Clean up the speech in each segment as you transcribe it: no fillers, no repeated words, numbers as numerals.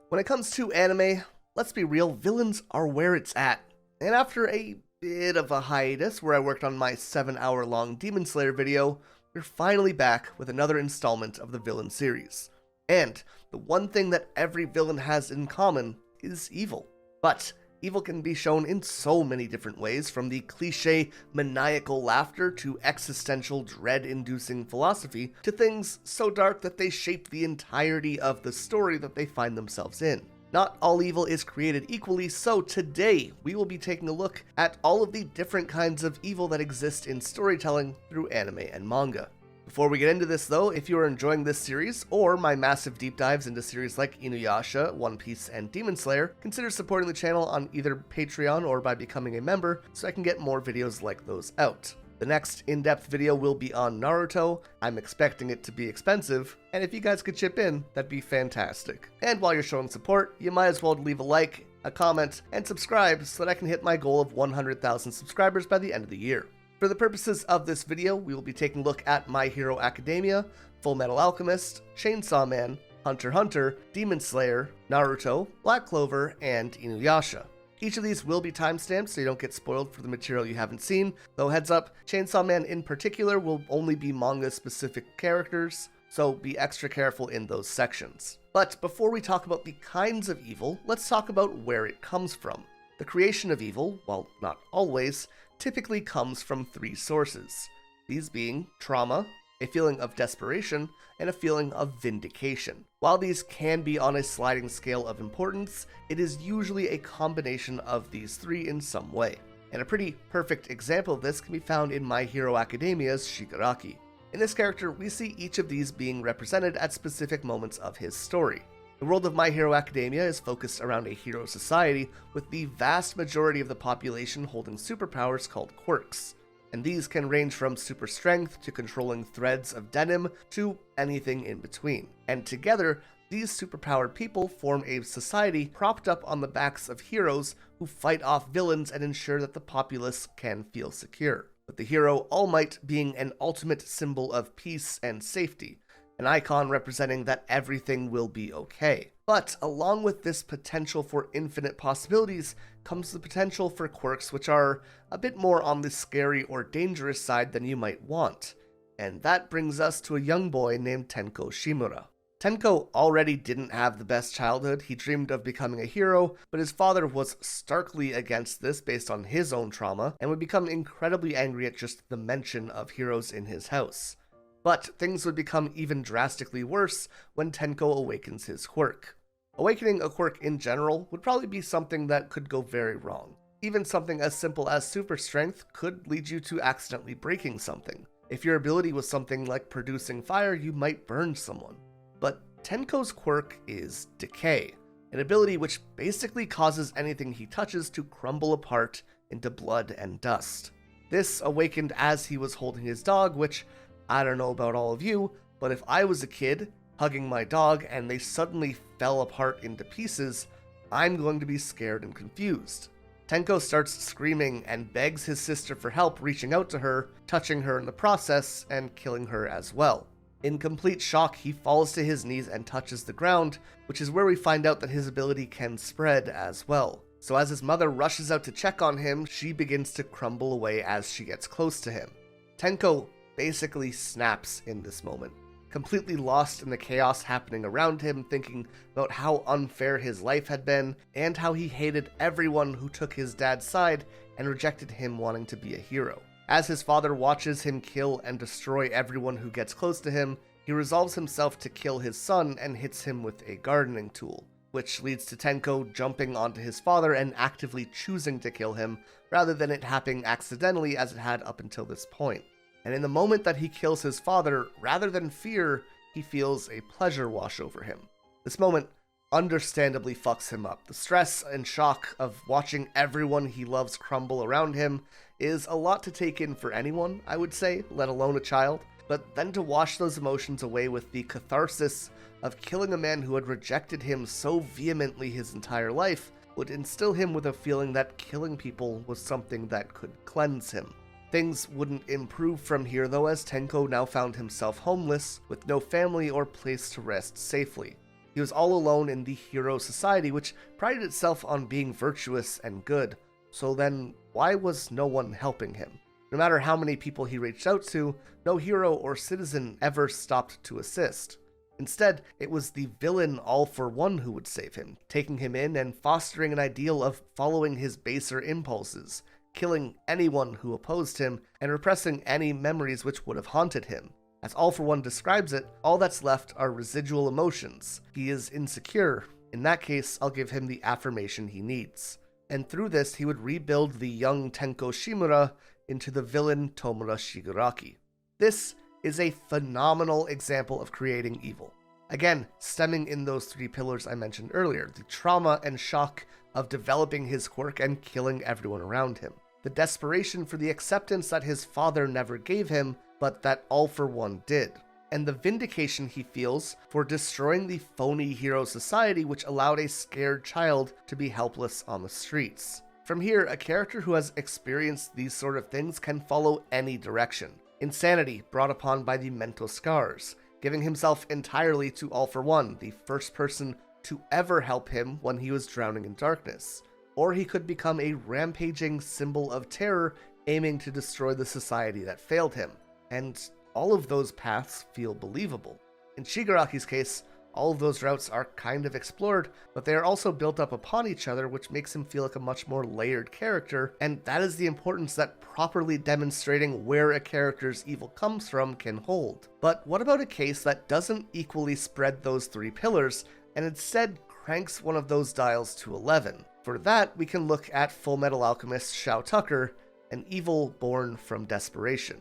When it comes to anime, let's be real, villains are where it's at. And after a bit of a hiatus where I worked on my 7-hour long Demon Slayer video, we're finally back with another installment of the villain series. And the one thing that every villain has in common is evil. But evil can be shown in so many different ways, from the cliche maniacal laughter to existential dread-inducing philosophy to things so dark that they shape the entirety of the story that they find themselves in. Not all evil is created equally, so today we will be taking a look at all of the different kinds of evil that exist in storytelling through anime and manga. Before we get into this though, if you are enjoying this series, or my massive deep dives into series like Inuyasha, One Piece, and Demon Slayer, consider supporting the channel on either Patreon or by becoming a member so I can get more videos like those out. The next in-depth video will be on Naruto. I'm expecting it to be expensive, and if you guys could chip in, that'd be fantastic. And while you're showing support, you might as well leave a like, a comment, and subscribe so that I can hit my goal of 100,000 subscribers by the end of the year. For the purposes of this video, we will be taking a look at My Hero Academia, Fullmetal Alchemist, Chainsaw Man, Hunter x Hunter, Demon Slayer, Naruto, Black Clover, and Inuyasha. Each of these will be timestamped so you don't get spoiled for the material you haven't seen, though heads up, Chainsaw Man in particular will only be manga-specific characters, so be extra careful in those sections. But before we talk about the kinds of evil, let's talk about where it comes from. The creation of evil, while not always, typically comes from three sources, these being trauma, a feeling of desperation, and a feeling of vindication. While these can be on a sliding scale of importance, it is usually a combination of these three in some way. And a pretty perfect example of this can be found in My Hero Academia's Shigaraki. In this character, we see each of these being represented at specific moments of his story. The world of My Hero Academia is focused around a hero society, with the vast majority of the population holding superpowers called quirks. And these can range from super strength to controlling threads of denim to anything in between. And together, these superpowered people form a society propped up on the backs of heroes who fight off villains and ensure that the populace can feel secure. With the hero All Might being an ultimate symbol of peace and safety, an icon representing that everything will be okay. But along with this potential for infinite possibilities comes the potential for quirks which are a bit more on the scary or dangerous side than you might want. And that brings us to a young boy named Tenko Shimura. Tenko already didn't have the best childhood. He dreamed of becoming a hero, but his father was starkly against this based on his own trauma, and would become incredibly angry at just the mention of heroes in his house. But things would become even drastically worse when Tenko awakens his quirk. Awakening a quirk in general would probably be something that could go very wrong. Even something as simple as super strength could lead you to accidentally breaking something. If your ability was something like producing fire, you might burn someone. But Tenko's quirk is Decay, an ability which basically causes anything he touches to crumble apart into blood and dust. This awakened as he was holding his dog, which, I don't know about all of you, but if I was a kid hugging my dog and they suddenly fell apart into pieces, I'm going to be scared and confused. Tenko starts screaming and begs his sister for help, reaching out to her, touching her in the process, and killing her as well. In complete shock, he falls to his knees and touches the ground, which is where we find out that his ability can spread as well. So as his mother rushes out to check on him, she begins to crumble away as she gets close to him. Tenko basically snaps in this moment, completely lost in the chaos happening around him, thinking about how unfair his life had been, and how he hated everyone who took his dad's side and rejected him wanting to be a hero. As his father watches him kill and destroy everyone who gets close to him, he resolves himself to kill his son and hits him with a gardening tool, which leads to Tenko jumping onto his father and actively choosing to kill him, rather than it happening accidentally as it had up until this point. And in the moment that he kills his father, rather than fear, he feels a pleasure wash over him. This moment understandably fucks him up. The stress and shock of watching everyone he loves crumble around him is a lot to take in for anyone, I would say, let alone a child. But then to wash those emotions away with the catharsis of killing a man who had rejected him so vehemently his entire life would instill him with a feeling that killing people was something that could cleanse him. Things wouldn't improve from here though, as Tenko now found himself homeless, with no family or place to rest safely. He was all alone in the hero society, which prided itself on being virtuous and good. So then, why was no one helping him? No matter how many people he reached out to, no hero or citizen ever stopped to assist. Instead, it was the villain All for One who would save him, taking him in and fostering an ideal of following his baser impulses, killing anyone who opposed him, and repressing any memories which would have haunted him. As All for One describes it, all that's left are residual emotions. He is insecure. In that case, I'll give him the affirmation he needs. And through this, he would rebuild the young Tenko Shimura into the villain Tomura Shigaraki. This is a phenomenal example of creating evil. Again, stemming in those 3 pillars I mentioned earlier, the trauma and shock of developing his quirk and killing everyone around him. The desperation for the acceptance that his father never gave him, but that All for One did. And the vindication he feels for destroying the phony hero society which allowed a scared child to be helpless on the streets. From here, a character who has experienced these sort of things can follow any direction. Insanity brought upon by the mental scars, giving himself entirely to All for One, the first person to ever help him when he was drowning in darkness. Or he could become a rampaging symbol of terror aiming to destroy the society that failed him. And all of those paths feel believable. In Shigaraki's case, all of those routes are kind of explored, but they are also built up upon each other, which makes him feel like a much more layered character, and that is the importance that properly demonstrating where a character's evil comes from can hold. But what about a case that doesn't equally spread those 3 pillars, and instead cranks one of those dials to 11? For that, we can look at Fullmetal Alchemist Shou Tucker, an evil born from desperation.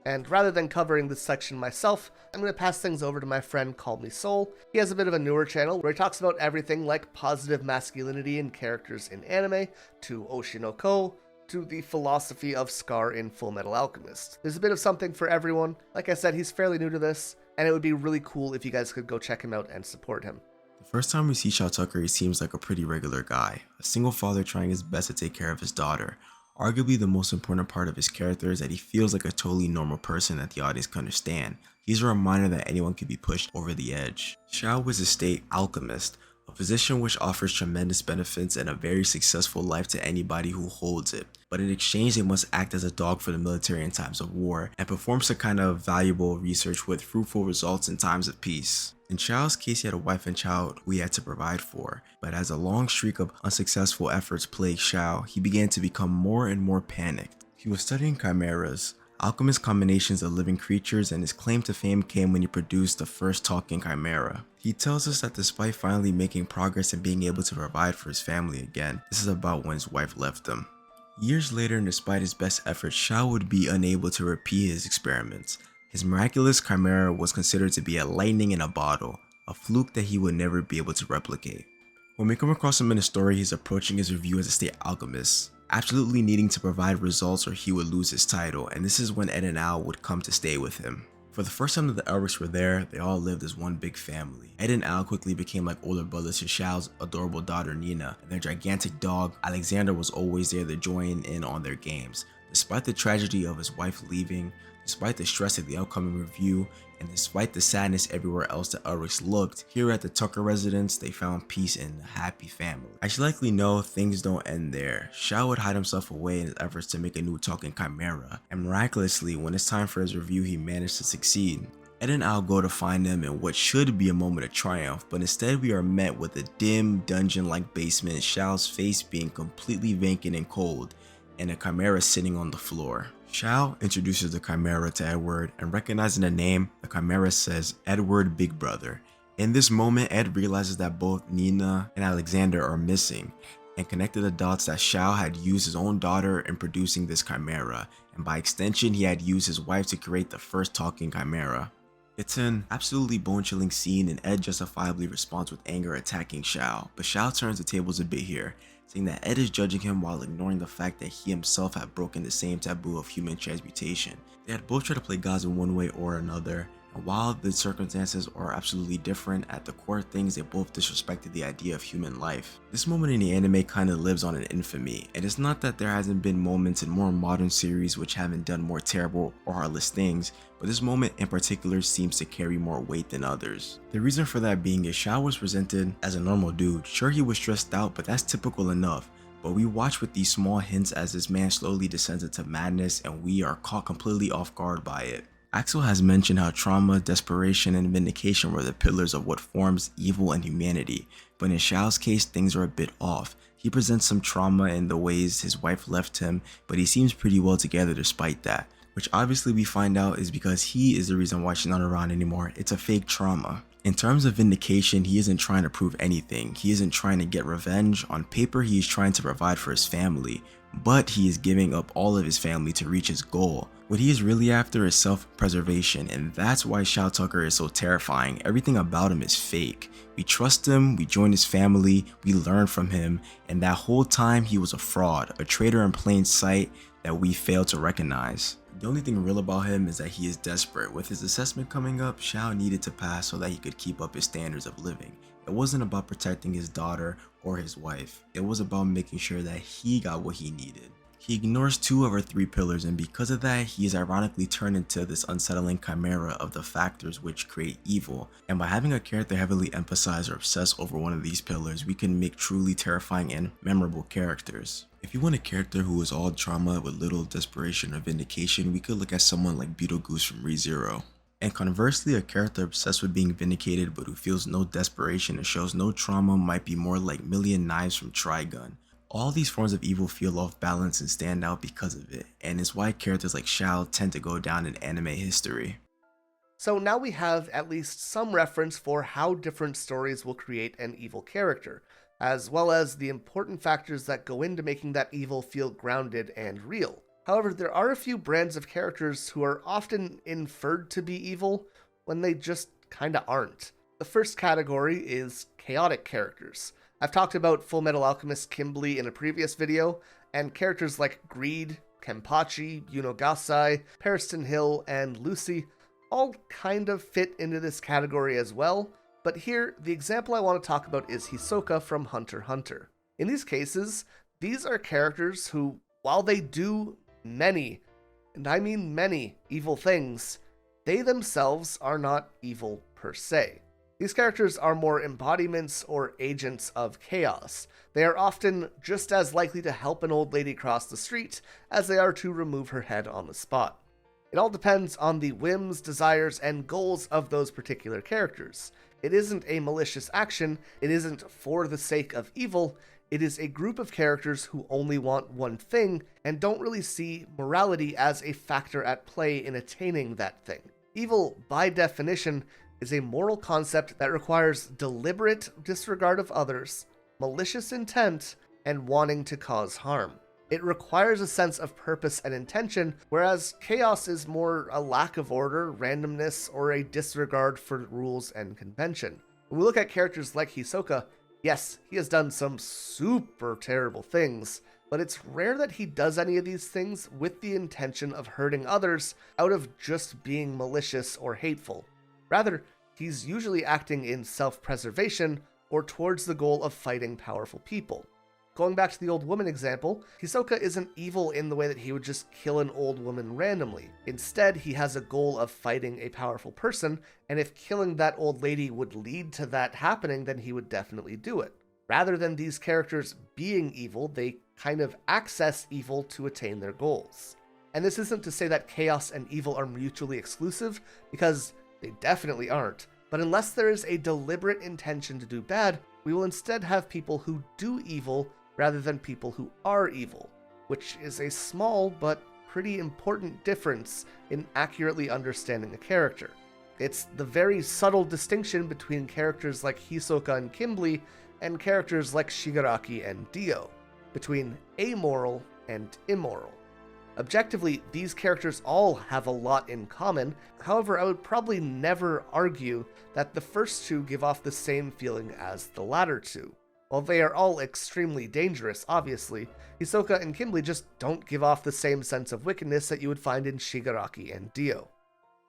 And rather than covering this section myself, I'm going to pass things over to my friend Call Me Soul. He has a bit of a newer channel where he talks about everything like positive masculinity in characters in anime, to Oshinoko, to the philosophy of Scar in Fullmetal Alchemist. There's a bit of something for everyone. Like I said, he's fairly new to this, and it would be really cool if you guys could go check him out and support him. The first time we see Shou Tucker, he seems like a pretty regular guy, a single father trying his best to take care of his daughter. Arguably the most important part of his character is that he feels like a totally normal person that the audience can understand. He's a reminder that anyone can be pushed over the edge. Shou is a state alchemist, a position which offers tremendous benefits and a very successful life to anybody who holds it. But in exchange, they must act as a dog for the military in times of war and perform some kind of valuable research with fruitful results in times of peace. In Shou's case, he had a wife and child who he had to provide for, but as a long streak of unsuccessful efforts plagued Shou, he began to become more and more panicked. He was studying chimeras, alchemist combinations of living creatures, and his claim to fame came when he produced the first talking chimera. He tells us that despite finally making progress and being able to provide for his family again, this is about when his wife left him. Years later, and despite his best efforts, Shou would be unable to repeat his experiments. His miraculous chimera was considered to be a lightning in a bottle, a fluke that he would never be able to replicate. When we come across him in a story, he's approaching his review as a state alchemist, absolutely needing to provide results or he would lose his title, and this is when Ed and Al would come to stay with him. For the first time that the Elrics were there, they all lived as one big family. Ed and Al quickly became like older brothers to Shou's adorable daughter Nina, and their gigantic dog Alexander was always there to join in on their games. Despite the tragedy of his wife leaving, despite the stress of the upcoming review, and despite the sadness everywhere else the Elrics looked, here at the Tucker residence they found peace in a happy family. As you likely know, things don't end there. Shou would hide himself away in his efforts to make a new talking chimera, and miraculously, when it's time for his review, he managed to succeed. Ed and Al go to find him in what should be a moment of triumph, but instead we are met with a dim, dungeon-like basement, Shou's face being completely vacant and cold, and a chimera sitting on the floor. Shou introduces the chimera to Edward, and recognizing the name, the chimera says, "Edward, big brother." In this moment, Ed realizes that both Nina and Alexander are missing, and connected the dots that Shou had used his own daughter in producing this chimera, and by extension he had used his wife to create the first talking chimera. It's an absolutely bone-chilling scene, and Ed justifiably responds with anger, attacking Shou, but Shou turns the tables a bit here, saying that Ed is judging him while ignoring the fact that he himself had broken the same taboo of human transmutation. They had both tried to play gods in one way or another, While the circumstances are absolutely different, at the core things they both disrespected the idea of human life. This moment in the anime kind of lives on an infamy, and it's not that there hasn't been moments in more modern series which haven't done more terrible or heartless things, but this moment in particular seems to carry more weight than others. The reason for that being is Shou was presented as a normal dude. Sure, he was stressed out, but that's typical enough. But we watch with these small hints as this man slowly descends into madness and we are caught completely off guard by it. Axel has mentioned how trauma, desperation, and vindication were the pillars of what forms evil and humanity, but in Shou's case things are a bit off. He presents some trauma in the ways his wife left him, but he seems pretty well together despite that, which obviously we find out is because he is the reason why she's not around anymore. It's a fake trauma. In terms of vindication, he isn't trying to prove anything. He isn't trying to get revenge. On paper, he is trying to provide for his family, but he is giving up all of his family to reach his goal. What he is really after is self-preservation, and that's why Shou Tucker is so terrifying. Everything about him is fake. We trust him, we join his family, we learn from him, and that whole time he was a fraud, a traitor in plain sight that we failed to recognize. The only thing real about him is that he is desperate. With his assessment coming up, Shou needed to pass so that he could keep up his standards of living. It wasn't about protecting his daughter or his wife. It was about making sure that he got what he needed. He ignores two of our three pillars, and because of that, he is ironically turned into this unsettling chimera of the factors which create evil. And by having a character heavily emphasize or obsess over one of these pillars, we can make truly terrifying and memorable characters. If you want a character who is all trauma with little desperation or vindication, we could look at someone like Beetlejuice from ReZero. And conversely, a character obsessed with being vindicated but who feels no desperation and shows no trauma might be more like Million Knives from Trigun. All these forms of evil feel off balance and stand out because of it, and it's why characters like Shou tend to go down in anime history. So now we have at least some reference for how different stories will create an evil character, as well as the important factors that go into making that evil feel grounded and real. However, there are a few brands of characters who are often inferred to be evil when they just kinda aren't. The first category is chaotic characters. I've talked about Fullmetal Alchemist Kimberly in a previous video, and characters like Greed, Kenpachi, Yunogasai, Pariston Hill, and Lucy all kind of fit into this category as well, but here, the example I want to talk about is Hisoka from Hunter x Hunter. In these cases, these are characters who, while they do many, and I mean many, evil things, they themselves are not evil per se. These characters are more embodiments or agents of chaos. They are often just as likely to help an old lady cross the street as they are to remove her head on the spot. It all depends on the whims, desires, and goals of those particular characters. It isn't a malicious action, it isn't for the sake of evil, it is a group of characters who only want one thing and don't really see morality as a factor at play in attaining that thing. Evil, by definition, is a moral concept that requires deliberate disregard of others, malicious intent, and wanting to cause harm. It requires a sense of purpose and intention, whereas chaos is more a lack of order, randomness, or a disregard for rules and convention. When we look at characters like Hisoka, yes, he has done some super terrible things, but it's rare that he does any of these things with the intention of hurting others out of just being malicious or hateful. Rather, he's usually acting in self-preservation or towards the goal of fighting powerful people. Going back to the old woman example, Hisoka isn't evil in the way that he would just kill an old woman randomly. Instead, he has a goal of fighting a powerful person, and if killing that old lady would lead to that happening, then he would definitely do it. Rather than these characters being evil, they kind of access evil to attain their goals. And this isn't to say that chaos and evil are mutually exclusive, because they definitely aren't. But unless there is a deliberate intention to do bad, we will instead have people who do evil rather than people who are evil, which is a small but pretty important difference in accurately understanding a character. It's the very subtle distinction between characters like Hisoka and Kimberly and characters like Shigaraki and Dio, between amoral and immoral. Objectively, these characters all have a lot in common. However, I would probably never argue that the first two give off the same feeling as the latter two. While they are all extremely dangerous, obviously, Hisoka and Kimberly just don't give off the same sense of wickedness that you would find in Shigaraki and Dio.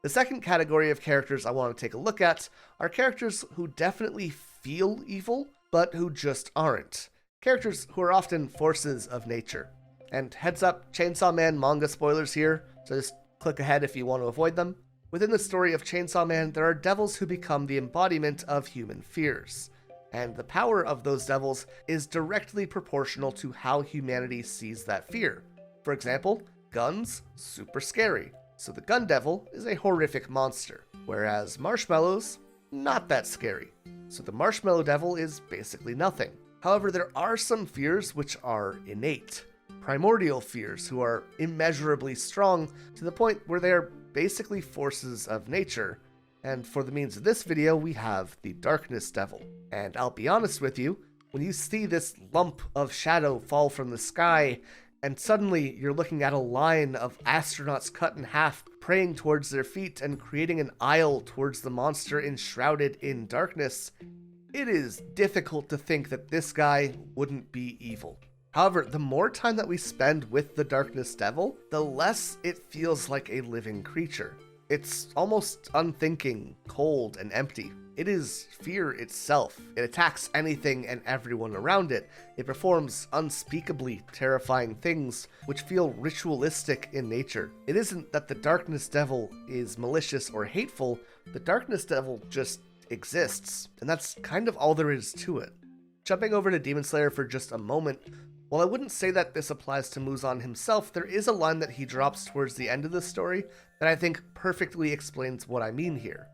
The second category of characters I want to take a look at are characters who definitely feel evil, but who just aren't. Characters who are often forces of nature. And heads up, Chainsaw Man manga spoilers here, so just click ahead if you want to avoid them. Within the story of Chainsaw Man, there are devils who become the embodiment of human fears. And the power of those devils is directly proportional to how humanity sees that fear. For example, guns, super scary. So the gun devil is a horrific monster, whereas marshmallows, not that scary. So the marshmallow devil is basically nothing. However, there are some fears which are innate. Primordial fears who are immeasurably strong to the point where they are basically forces of nature. And for the means of this video, we have the Darkness Devil. And I'll be honest with you, when you see this lump of shadow fall from the sky, and suddenly you're looking at a line of astronauts cut in half, praying towards their feet and creating an aisle towards the monster enshrouded in darkness, it is difficult to think that this guy wouldn't be evil. However, the more time that we spend with the Darkness Devil, the less it feels like a living creature. It's almost unthinking, cold, and empty. It is fear itself. It attacks anything and everyone around it. It performs unspeakably terrifying things which feel ritualistic in nature. It isn't that the Darkness Devil is malicious or hateful, the Darkness Devil just exists, and that's kind of all there is to it. Jumping over to Demon Slayer for just a moment, while I wouldn't say that this applies to Muzan himself, there is a line that he drops towards the end of the story that I think perfectly explains what I mean here.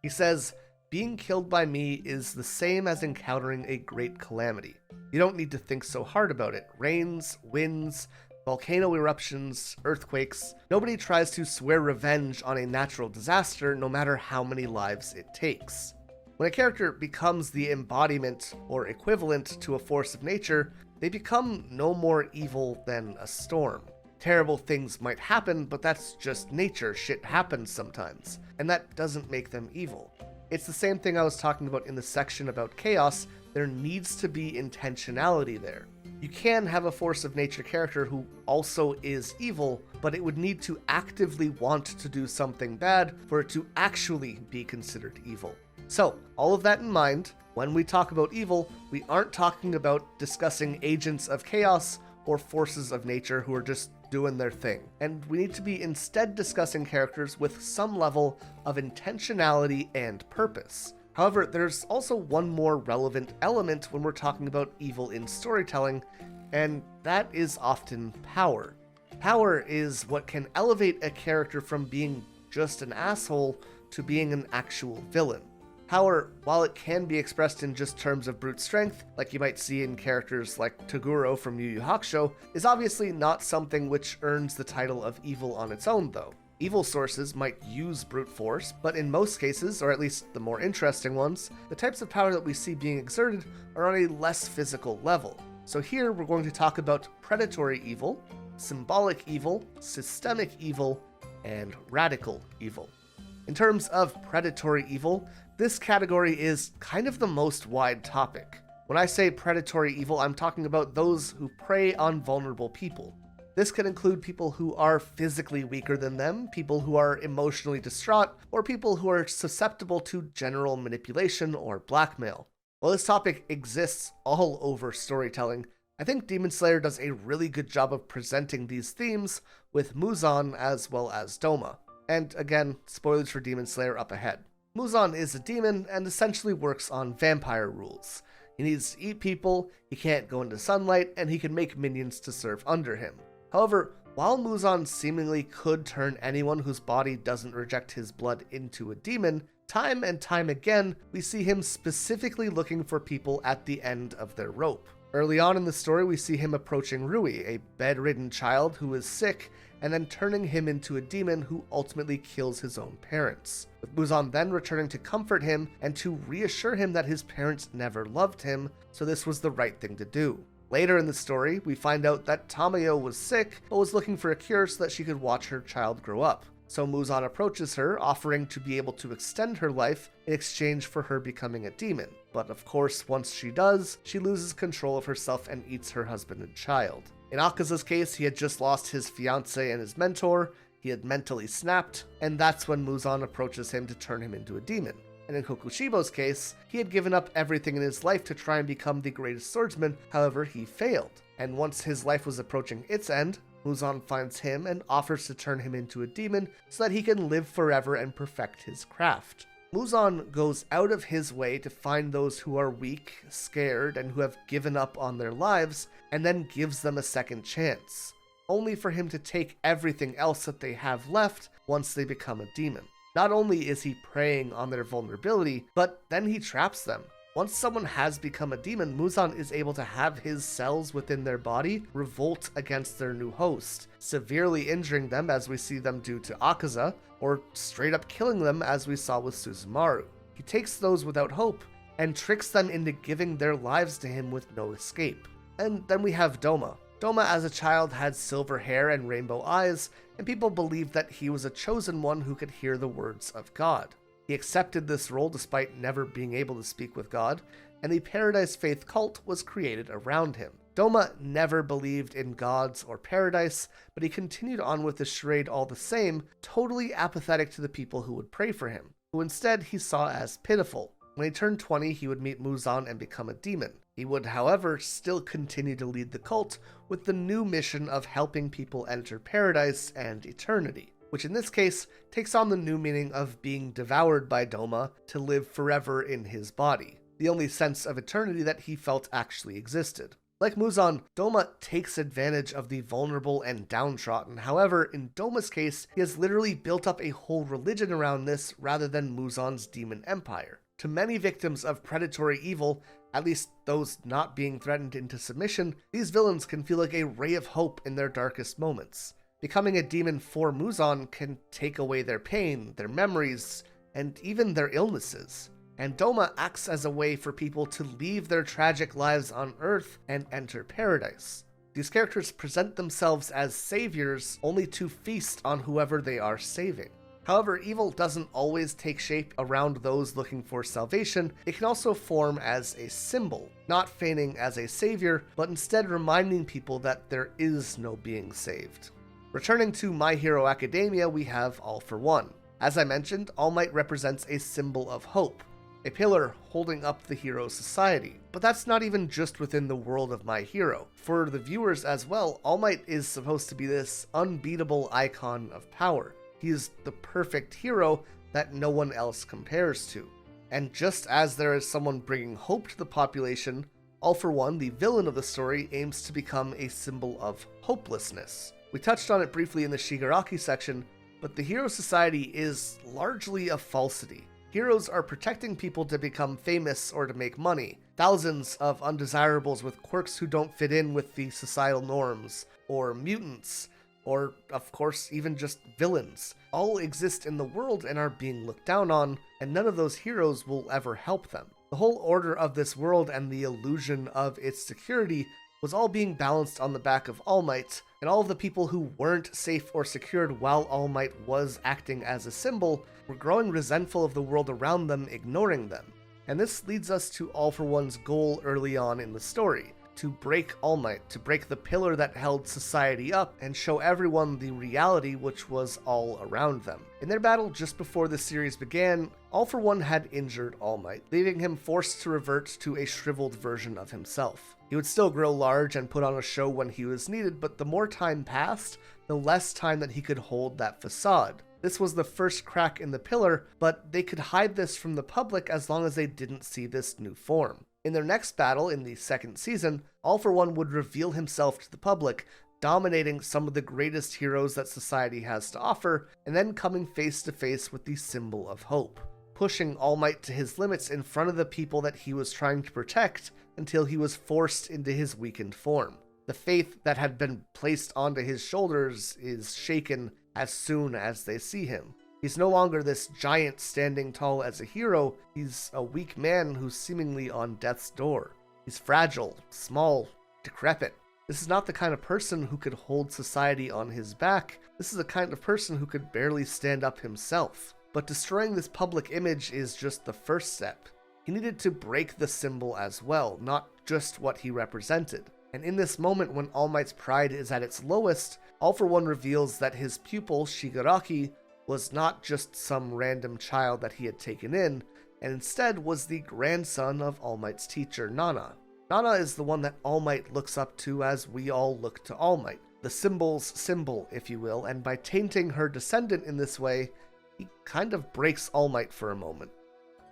He says, "Being killed by me is the same as encountering a great calamity. You don't need to think so hard about it. Rains, winds, volcano eruptions, earthquakes. Nobody tries to swear revenge on a natural disaster no matter how many lives it takes." When a character becomes the embodiment or equivalent to a force of nature, they become no more evil than a storm. Terrible things might happen, but that's just nature. Shit happens sometimes, and that doesn't make them evil. It's the same thing I was talking about in the section about chaos. There needs to be intentionality there. You can have a force of nature character who also is evil, but it would need to actively want to do something bad for it to actually be considered evil. So, all of that in mind, when we talk about evil, we aren't talking about discussing agents of chaos or forces of nature who are just doing their thing. And we need to be instead discussing characters with some level of intentionality and purpose. However, there's also one more relevant element when we're talking about evil in storytelling, and that is often power. Power is what can elevate a character from being just an asshole to being an actual villain. Power, while it can be expressed in just terms of brute strength, like you might see in characters like Toguro from Yu Yu Hakusho, is obviously not something which earns the title of evil on its own, though. Evil sources might use brute force, but in most cases, or at least the more interesting ones, the types of power that we see being exerted are on a less physical level. So here we're going to talk about predatory evil, symbolic evil, systemic evil, and radical evil. In terms of predatory evil, this category is kind of the most wide topic. When I say predatory evil, I'm talking about those who prey on vulnerable people. This can include people who are physically weaker than them, people who are emotionally distraught, or people who are susceptible to general manipulation or blackmail. While this topic exists all over storytelling, I think Demon Slayer does a really good job of presenting these themes with Muzan as well as Doma. And again, spoilers for Demon Slayer up ahead. Muzan is a demon and essentially works on vampire rules. He needs to eat people, he can't go into sunlight, and he can make minions to serve under him. However, while Muzan seemingly could turn anyone whose body doesn't reject his blood into a demon, time and time again, we see him specifically looking for people at the end of their rope. Early on in the story, we see him approaching Rui, a bedridden child who is sick, and then turning him into a demon who ultimately kills his own parents. With Muzan then returning to comfort him and to reassure him that his parents never loved him, so this was the right thing to do. Later in the story, we find out that Tamayo was sick, but was looking for a cure so that she could watch her child grow up. So Muzan approaches her, offering to be able to extend her life in exchange for her becoming a demon. But of course, once she does, she loses control of herself and eats her husband and child. In Akaza's case, he had just lost his fiancée and his mentor. He He had mentally snapped, and that's when Muzan approaches him to turn him into a demon. And in Kokushibo's case, he had given up everything in his life to try and become the greatest swordsman, however he failed. And once his life was approaching its end, Muzan finds him and offers to turn him into a demon so that he can live forever and perfect his craft. Muzan goes out of his way to find those who are weak, scared, and who have given up on their lives, and then gives them a second chance, only for him to take everything else that they have left once they become a demon. Not only is he preying on their vulnerability, but then he traps them. Once someone has become a demon, Muzan is able to have his cells within their body revolt against their new host, severely injuring them as we see them do to Akaza, or straight up killing them as we saw with Suzumaru. He takes those without hope and tricks them into giving their lives to him with no escape. And then we have Doma. Doma as a child had silver hair and rainbow eyes, and people believed that he was a chosen one who could hear the words of God. He accepted this role despite never being able to speak with God, and the Paradise Faith cult was created around him. Doma never believed in gods or paradise, but he continued on with the charade all the same, totally apathetic to the people who would pray for him, who instead he saw as pitiful. When he turned 20, he would meet Muzan and become a demon. He would, however, still continue to lead the cult with the new mission of helping people enter paradise and eternity, which in this case takes on the new meaning of being devoured by Doma to live forever in his body, the only sense of eternity that he felt actually existed. Like Muzan, Doma takes advantage of the vulnerable and downtrodden. However, in Doma's case, he has literally built up a whole religion around this rather than Muzan's demon empire. To many victims of predatory evil, at least those not being threatened into submission, these villains can feel like a ray of hope in their darkest moments. Becoming a demon for Muzan can take away their pain, their memories, and even their illnesses. And Doma acts as a way for people to leave their tragic lives on Earth and enter paradise. These characters present themselves as saviors only to feast on whoever they are saving. However, evil doesn't always take shape around those looking for salvation. It can also form as a symbol, not feigning as a savior, but instead reminding people that there is no being saved. Returning to My Hero Academia, we have All for One. As I mentioned, All Might represents a symbol of hope, a pillar holding up the hero society. But that's not even just within the world of My Hero. For the viewers as well, All Might is supposed to be this unbeatable icon of power. He is the perfect hero that no one else compares to. And just as there is someone bringing hope to the population, All for One, the villain of the story, aims to become a symbol of hopelessness. We touched on it briefly in the Shigaraki section, but the hero society is largely a falsity. Heroes are protecting people to become famous or to make money. Thousands of undesirables with quirks who don't fit in with the societal norms, or mutants, or, of course, even just villains, all exist in the world and are being looked down on, and none of those heroes will ever help them. The whole order of this world and the illusion of its security was all being balanced on the back of All Might, and all of the people who weren't safe or secured while All Might was acting as a symbol were growing resentful of the world around them, ignoring them. And this leads us to All for One's goal early on in the story, to break All Might, to break the pillar that held society up and show everyone the reality which was all around them. In their battle just before the series began, All for One had injured All Might, leaving him forced to revert to a shriveled version of himself. He would still grow large and put on a show when he was needed, but the more time passed, the less time that he could hold that facade. This was the first crack in the pillar, but they could hide this from the public as long as they didn't see this new form. In their next battle, in the second season, All for One would reveal himself to the public, dominating some of the greatest heroes that society has to offer, and then coming face to face with the symbol of hope, pushing All Might to his limits in front of the people that he was trying to protect until he was forced into his weakened form. The faith that had been placed onto his shoulders is shaken as soon as they see him. He's no longer this giant standing tall as a hero, he's a weak man who's seemingly on death's door. He's fragile, small, decrepit. This is not the kind of person who could hold society on his back. This is the kind of person who could barely stand up himself. But destroying this public image is just the first step. He needed to break the symbol as well, not just what he represented. And in this moment when All Might's pride is at its lowest, All For One reveals that his pupil, Shigaraki, was not just some random child that he had taken in, and instead was the grandson of All Might's teacher, Nana. Nana is the one that All Might looks up to as we all look to All Might, the symbol's symbol, if you will, and by tainting her descendant in this way, he kind of breaks All Might for a moment.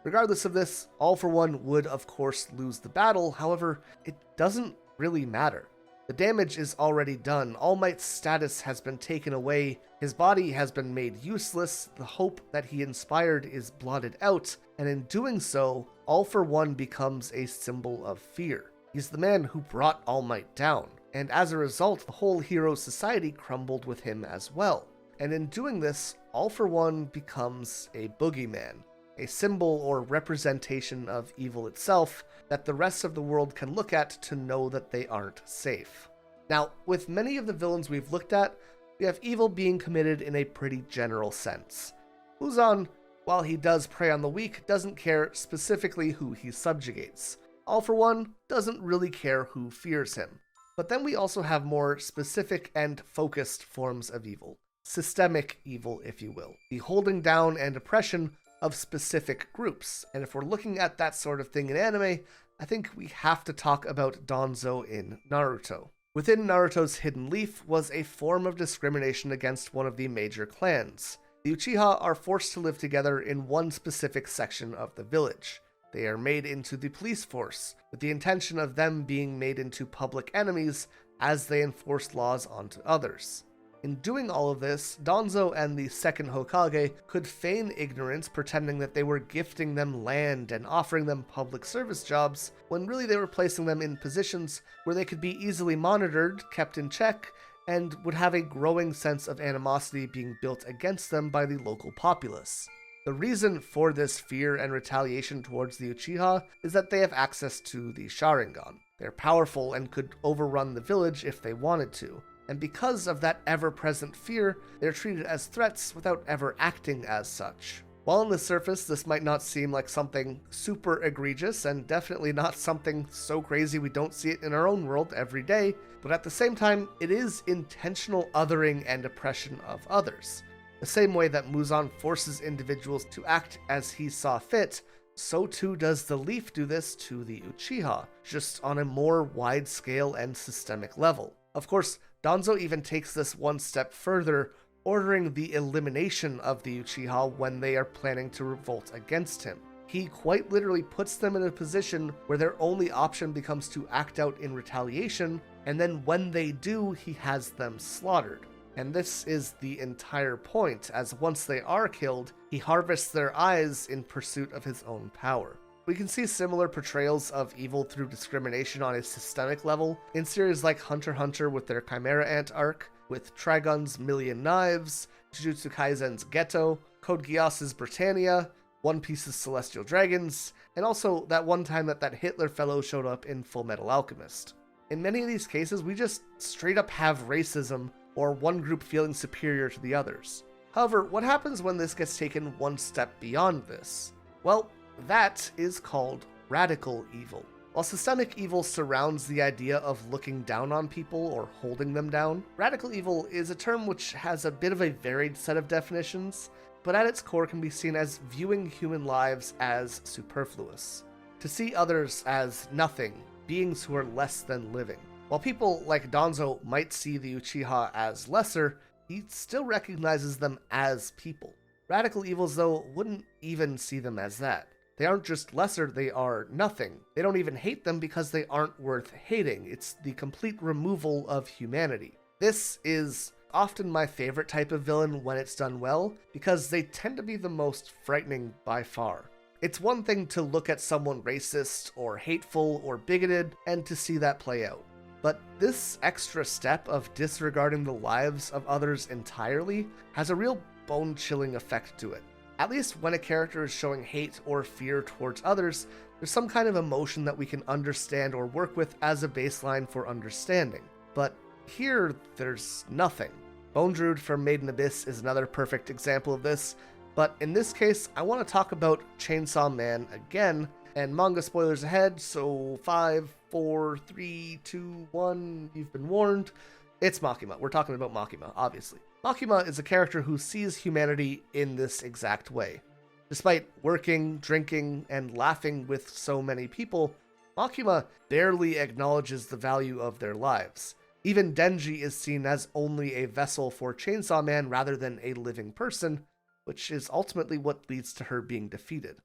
Regardless of this, All For One would of course lose the battle, however, it doesn't really matter. The damage is already done, All Might's status has been taken away, his body has been made useless, the hope that he inspired is blotted out, and in doing so, All For One becomes a symbol of fear. He's the man who brought All Might down, and as a result, the whole hero society crumbled with him as well. And in doing this, All For One becomes a boogeyman, a symbol or representation of evil itself that the rest of the world can look at to know that they aren't safe. Now, with many of the villains we've looked at, we have evil being committed in a pretty general sense. Muzan, while he does prey on the weak, doesn't care specifically who he subjugates. All For One doesn't really care who fears him. But then we also have more specific and focused forms of evil. Systemic evil, if you will. The holding down and oppression of specific groups. And if we're looking at that sort of thing in anime, I think we have to talk about Danzo in Naruto. Within Naruto's Hidden Leaf was a form of discrimination against one of the major clans. The Uchiha are forced to live together in one specific section of the village. They are made into the police force, with the intention of them being made into public enemies as they enforce laws onto others. In doing all of this, Danzo and the second Hokage could feign ignorance, pretending that they were gifting them land and offering them public service jobs, when really they were placing them in positions where they could be easily monitored, kept in check, and would have a growing sense of animosity being built against them by the local populace. The reason for this fear and retaliation towards the Uchiha is that they have access to the Sharingan. They're powerful and could overrun the village if they wanted to. And because of that ever-present fear, they're treated as threats without ever acting as such. While on the surface, this might not seem like something super egregious, and definitely not something so crazy we don't see it in our own world every day, but at the same time, it is intentional othering and oppression of others. The same way that Muzan forces individuals to act as he saw fit, so too does the Leaf do this to the Uchiha, just on a more wide-scale and systemic level. Of course, Danzo even takes this one step further, ordering the elimination of the Uchiha when they are planning to revolt against him. He quite literally puts them in a position where their only option becomes to act out in retaliation, and then when they do, he has them slaughtered. And this is the entire point, as once they are killed, he harvests their eyes in pursuit of his own power. We can see similar portrayals of evil through discrimination on a systemic level in series like Hunter x Hunter with their Chimera Ant arc, with Trigun's Million Knives, Jujutsu Kaisen's Ghetto, Code Geass's Britannia, One Piece's Celestial Dragons, and also that one time that Hitler fellow showed up in Fullmetal Alchemist. In many of these cases, we just straight up have racism, or one group feeling superior to the others. However, what happens when this gets taken one step beyond this? Well, that is called radical evil. While systemic evil surrounds the idea of looking down on people or holding them down, radical evil is a term which has a bit of a varied set of definitions, but at its core can be seen as viewing human lives as superfluous. To see others as nothing, beings who are less than living. While people like Danzo might see the Uchiha as lesser, he still recognizes them as people. Radical evils, though, wouldn't even see them as that. They aren't just lesser, they are nothing. They don't even hate them because they aren't worth hating. It's the complete removal of humanity. This is often my favorite type of villain when it's done well, because they tend to be the most frightening by far. It's one thing to look at someone racist or hateful or bigoted and to see that play out. But this extra step of disregarding the lives of others entirely has a real bone-chilling effect to it. At least when a character is showing hate or fear towards others, there's some kind of emotion that we can understand or work with as a baseline for understanding. But here, there's nothing. Bone Druid from Made in Abyss is another perfect example of this, but in this case, I want to talk about Chainsaw Man again, and manga spoilers ahead, so 5, 4, 3, 2, 1, you've been warned. It's Makima. We're talking about Makima, obviously. Makima is a character who sees humanity in this exact way. Despite working, drinking, and laughing with so many people, Makima barely acknowledges the value of their lives. Even Denji is seen as only a vessel for Chainsaw Man rather than a living person, which is ultimately what leads to her being defeated.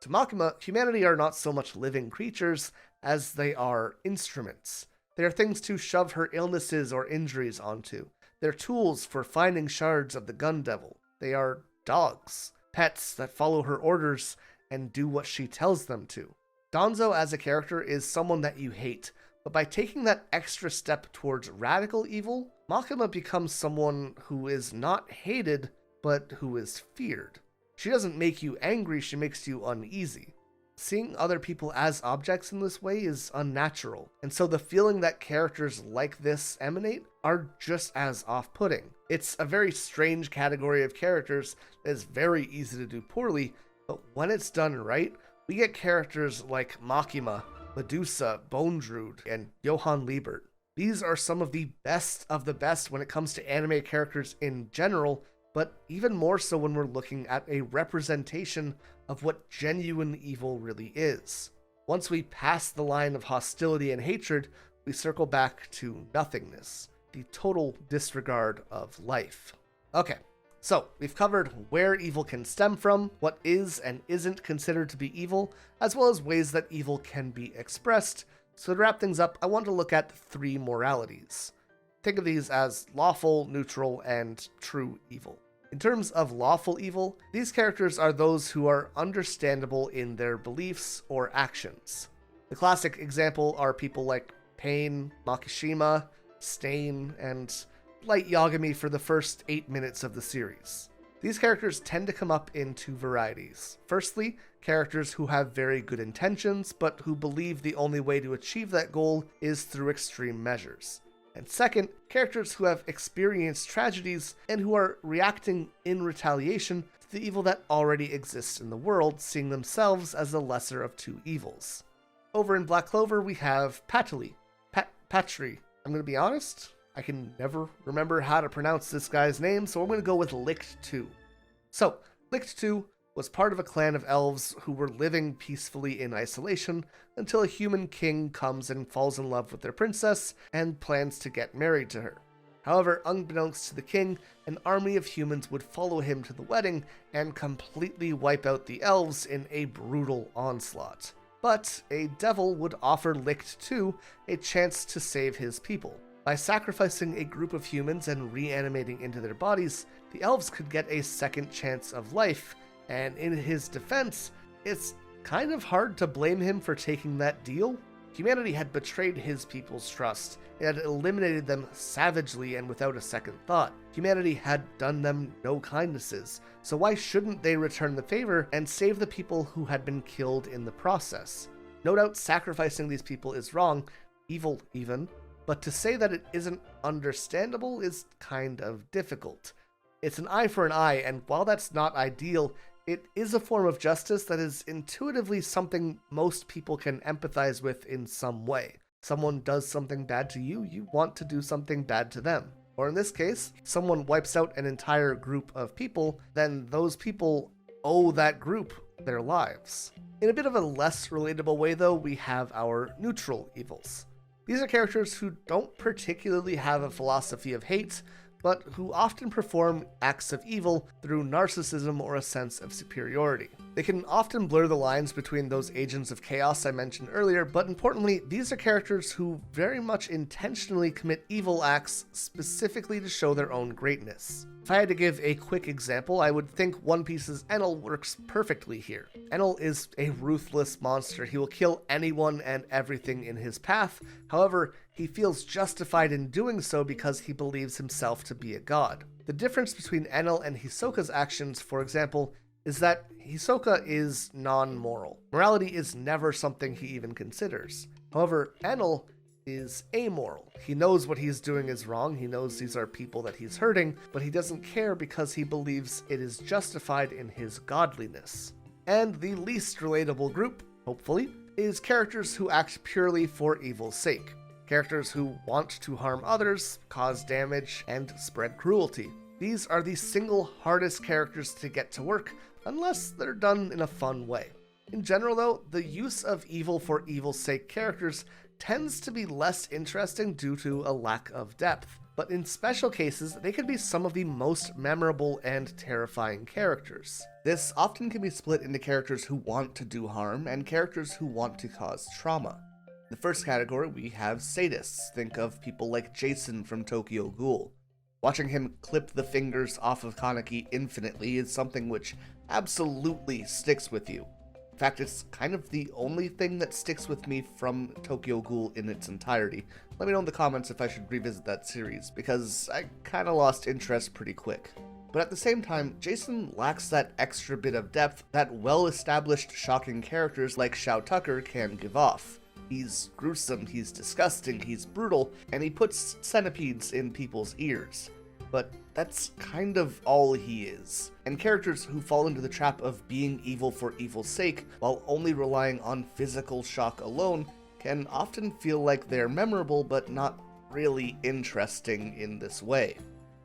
To Makima, humanity are not so much living creatures as they are instruments. They are things to shove her illnesses or injuries onto. They're tools for finding shards of the gun devil. They are dogs, pets that follow her orders and do what she tells them to. Danzo as a character is someone that you hate, but by taking that extra step towards radical evil, Makima becomes someone who is not hated, but who is feared. She doesn't make you angry, she makes you uneasy. Seeing other people as objects in this way is unnatural, and so the feeling that characters like this emanate are just as off-putting. It's a very strange category of characters that is very easy to do poorly, but when it's done right, we get characters like Makima, Medusa, Bondrewd, and Johann Liebert. These are some of the best when it comes to anime characters in general, but even more so when we're looking at a representation of what genuine evil really is. Once we pass the line of hostility and hatred, we circle back to nothingness, the total disregard of life. Okay, so we've covered where evil can stem from, what is and isn't considered to be evil, as well as ways that evil can be expressed. So to wrap things up, I want to look at 3 moralities. Think of these as lawful, neutral, and true evil. In terms of lawful evil, these characters are those who are understandable in their beliefs or actions. The classic example are people like Pain, Makishima, Stain, and Light Yagami for the first 8 minutes of the series. These characters tend to come up in 2 varieties. Firstly, characters who have very good intentions, but who believe the only way to achieve that goal is through extreme measures. And second, characters who have experienced tragedies and who are reacting in retaliation to the evil that already exists in the world, seeing themselves as the lesser of 2 evils. Over in Black Clover, we have Patolli. Patri. I'm going to be honest, I can never remember how to pronounce this guy's name, so I'm going to go with Licht 2. So, Licht 2 was part of a clan of elves who were living peacefully in isolation until a human king comes and falls in love with their princess and plans to get married to her. However, unbeknownst to the king, an army of humans would follow him to the wedding and completely wipe out the elves in a brutal onslaught. But a devil would offer Licht 2 a chance to save his people. By sacrificing a group of humans and reanimating into their bodies, the elves could get a second chance of life, and in his defense, it's kind of hard to blame him for taking that deal. Humanity had betrayed his people's trust. It had eliminated them savagely and without a second thought. Humanity had done them no kindnesses, so why shouldn't they return the favor and save the people who had been killed in the process? No doubt sacrificing these people is wrong, evil even, but to say that it isn't understandable is kind of difficult. It's an eye for an eye, and while that's not ideal, it is a form of justice that is intuitively something most people can empathize with in some way. Someone does something bad to you, you want to do something bad to them. Or in this case, someone wipes out an entire group of people, then those people owe that group their lives. In a bit of a less relatable way though, we have our neutral evils. These are characters who don't particularly have a philosophy of hate, but who often perform acts of evil through narcissism or a sense of superiority. They can often blur the lines between those agents of chaos I mentioned earlier, but importantly, these are characters who very much intentionally commit evil acts specifically to show their own greatness. If I had to give a quick example, I would think One Piece's Enel works perfectly here. Enel is a ruthless monster. He will kill anyone and everything in his path. However, he feels justified in doing so because he believes himself to be a god. The difference between Enel and Hisoka's actions, for example, is that Hisoka is non-moral. Morality is never something he even considers. However, Enel is amoral. He knows what he's doing is wrong, he knows these are people that he's hurting, but he doesn't care because he believes it is justified in his godliness. And the least relatable group, hopefully, is characters who act purely for evil's sake. Characters who want to harm others, cause damage, and spread cruelty. These are the single hardest characters to get to work, unless they're done in a fun way. In general though, the use of evil for evil's sake characters tends to be less interesting due to a lack of depth. But in special cases, they can be some of the most memorable and terrifying characters. This often can be split into characters who want to do harm and characters who want to cause trauma. In the first category, we have sadists. Think of people like Jason from Tokyo Ghoul. Watching him clip the fingers off of Kaneki infinitely is something which absolutely sticks with you. In fact, it's kind of the only thing that sticks with me from Tokyo Ghoul in its entirety. Let me know in the comments if I should revisit that series, because I kinda lost interest pretty quick. But at the same time, Jason lacks that extra bit of depth that well-established shocking characters like Shou Tucker can give off. He's gruesome, he's disgusting, he's brutal, and he puts centipedes in people's ears. But that's kind of all he is. And characters who fall into the trap of being evil for evil's sake, while only relying on physical shock alone, can often feel like they're memorable but not really interesting in this way.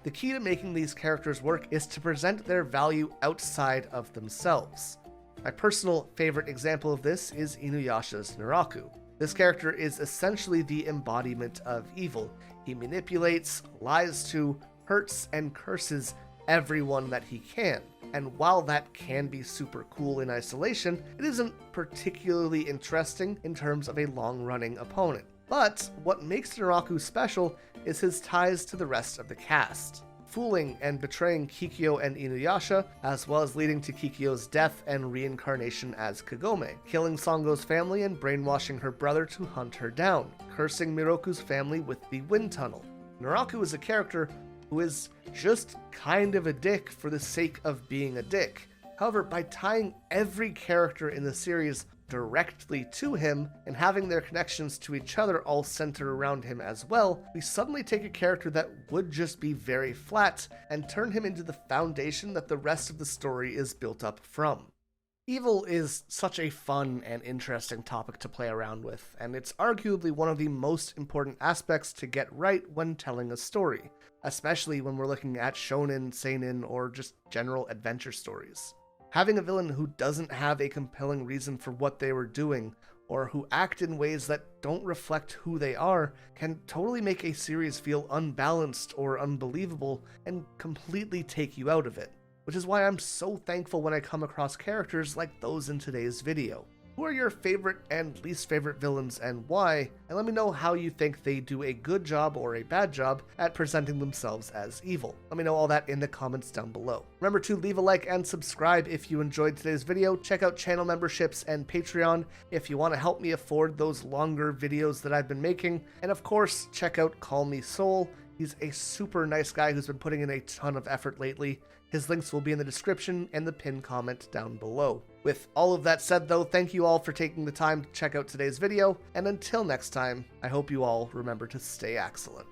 The key to making these characters work is to present their value outside of themselves. My personal favorite example of this is Inuyasha's Naraku. This character is essentially the embodiment of evil. He manipulates, lies to, hurts, and curses everyone that he can. And while that can be super cool in isolation, it isn't particularly interesting in terms of a long-running opponent. But what makes Naraku special is his ties to the rest of the cast. Fooling and betraying Kikyo and Inuyasha, as well as leading to Kikyo's death and reincarnation as Kagome, killing Sango's family and brainwashing her brother to hunt her down, cursing Miroku's family with the wind tunnel. Naraku is a character who is just kind of a dick for the sake of being a dick. However, by tying every character in the series directly to him and having their connections to each other all center around him as well, we suddenly take a character that would just be very flat and turn him into the foundation that the rest of the story is built up from. Evil is such a fun and interesting topic to play around with, and it's arguably one of the most important aspects to get right when telling a story, especially when we're looking at shonen, seinen, or just general adventure stories. Having a villain who doesn't have a compelling reason for what they were doing, or who act in ways that don't reflect who they are, can totally make a series feel unbalanced or unbelievable and completely take you out of it. Which is why I'm so thankful when I come across characters like those in today's video. Who are your favorite and least favorite villains and why? And let me know how you think they do a good job or a bad job at presenting themselves as evil. Let me know all that in the comments down below. Remember to leave a like and subscribe if you enjoyed today's video. Check out channel memberships and Patreon if you want to help me afford those longer videos that I've been making. And of course, check out Call Me Soul. He's a super nice guy who's been putting in a ton of effort lately. His links will be in the description and the pinned comment down below. With all of that said though, thank you all for taking the time to check out today's video, and until next time, I hope you all remember to stay excellent.